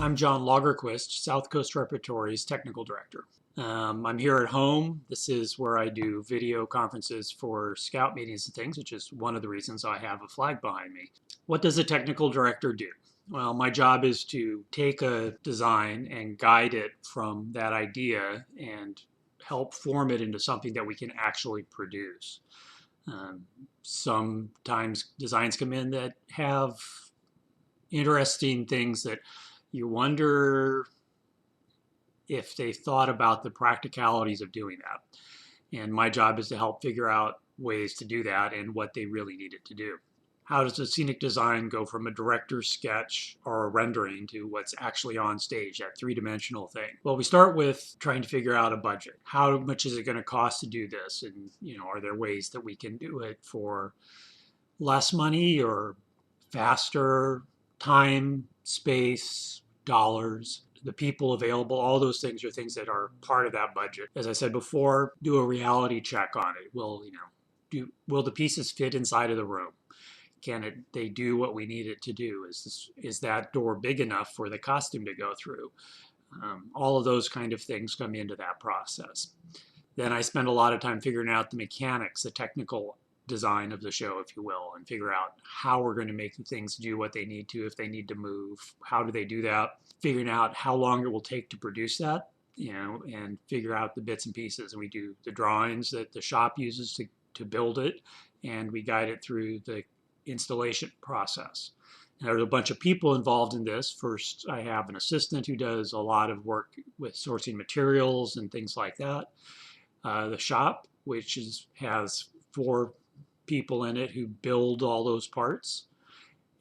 I'm John Lagerquist, South Coast Repertory's technical director. I'm here at home. This is where I do video conferences for scout meetings and things, which is one of the reasons I have a flag behind me. What does a technical director do? Well, my job is to take a design and guide it from that idea and help form it into something that we can actually produce. Um, Sometimes designs come in that have interesting things that you wonder if they thought about the practicalities of doing that. And my job is to help figure out ways to do that and what they really needed to do. How does a scenic design go from a director's sketch or a rendering to what's actually on stage, that three-dimensional thing? Well, we start with trying to figure out a budget. How much is it going to cost to do this? And, are there ways that we can do it for less money or faster, time, space, dollars, the people available? All those things are things that are part of that budget. As I said before, do a reality check on it. Will the pieces fit inside of the room? They do what we need it to do? Is that door big enough for the costume to go through? All of those kind of things come into that process. Then I spend a lot of time figuring out the mechanics, the technical design of the show, if you will, and figure out how we're going to make the things do what they need to. If they need to move, how do they do that? Figuring out how long it will take to produce that, and figure out the bits and pieces. And we do the drawings that the shop uses to build it, and we guide it through the installation process. There's a bunch of people involved in this. First, I have an assistant who does a lot of work with sourcing materials and things like that. The shop, which has 4 people in it who build all those parts.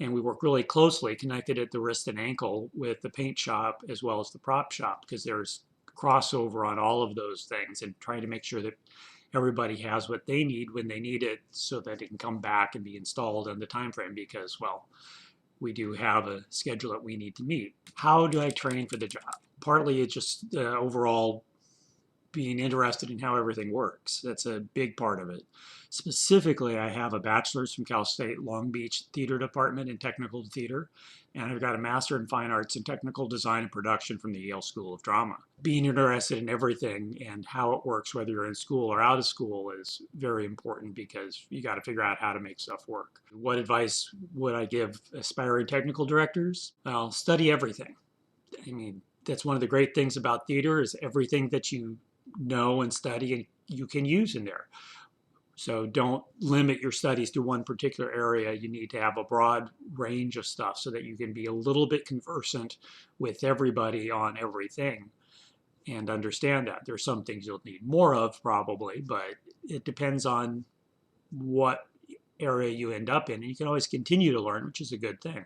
And we work really closely, connected at the wrist and ankle, with the paint shop as well as the prop shop, because there's crossover on all of those things, and trying to make sure that everybody has what they need when they need it so that it can come back and be installed in the time frame, because, well, we do have a schedule that we need to meet. How do I train for the job? Partly it's just overall being interested in how everything works. That's a big part of it. Specifically, I have a bachelor's from Cal State Long Beach Theater Department in Technical Theater, and I've got a master in Fine Arts in Technical Design and Production from the Yale School of Drama. Being interested in everything and how it works, whether you're in school or out of school, is very important, because you got to figure out how to make stuff work. What advice would I give aspiring technical directors? Well, study everything. I mean, that's one of the great things about theater, is everything that you know and study and you can use in there. So don't limit your studies to one particular area. You need to have a broad range of stuff so that you can be a little bit conversant with everybody on everything and understand that. There's some things you'll need more of probably, but it depends on what area you end up in, and you can always continue to learn, which is a good thing.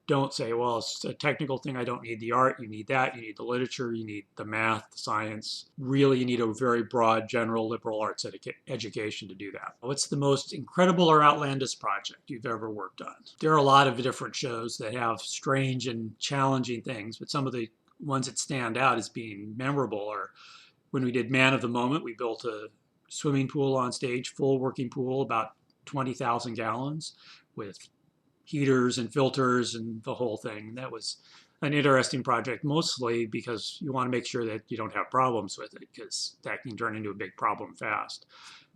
Don't say, well, it's a technical thing, I don't need the art. You need that, you need the literature, you need the math, the science. Really, you need a very broad, general liberal arts education to do that. What's the most incredible or outlandish project you've ever worked on? There are a lot of different shows that have strange and challenging things, but some of the ones that stand out as being memorable are when we did Man of the Moment. We built a swimming pool on stage, full working pool, about 20,000 gallons, with heaters and filters and the whole thing. That was an interesting project, mostly because you want to make sure that you don't have problems with it, because that can turn into a big problem fast.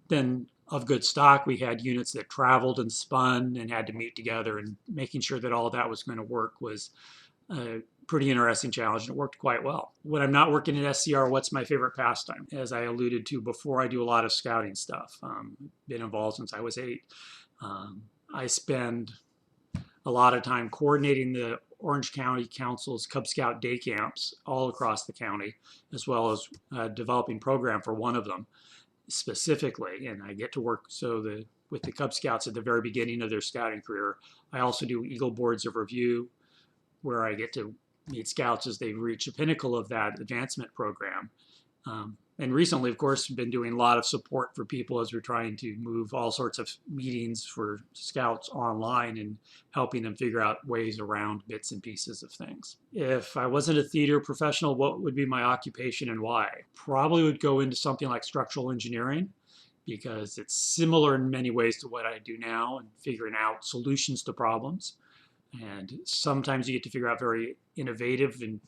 Then, of good stock, we had units that traveled and spun and had to meet together, and making sure that all of that was going to work was a pretty interesting challenge, and it worked quite well. When I'm not working at SCR, what's my favorite pastime? As I alluded to before, I do a lot of scouting stuff. Been involved since I was 8. I spend a lot of time coordinating the Orange County Council's Cub Scout day camps all across the county, as well as developing program for one of them specifically. And I get to work with the Cub Scouts at the very beginning of their scouting career. I also do Eagle Boards of Review, where I get to meet scouts as they reach the pinnacle of that advancement program. And recently, of course, been doing a lot of support for people as we're trying to move all sorts of meetings for scouts online and helping them figure out ways around bits and pieces of things. If I wasn't a theater professional, what would be my occupation and why? Probably would go into something like structural engineering, because it's similar in many ways to what I do now, and figuring out solutions to problems. And sometimes you get to figure out very innovative and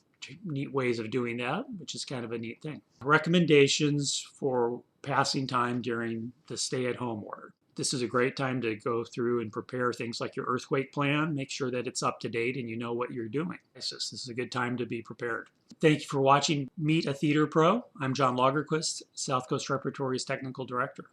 neat ways of doing that, which is kind of a neat thing. Recommendations for passing time during the stay-at-home order. This is a great time to go through and prepare things like your earthquake plan. Make sure that it's up to date and you know what you're doing. This is a good time to be prepared. Thank you for watching Meet a Theater Pro. I'm John Lagerquist, South Coast Repertory's Technical Director.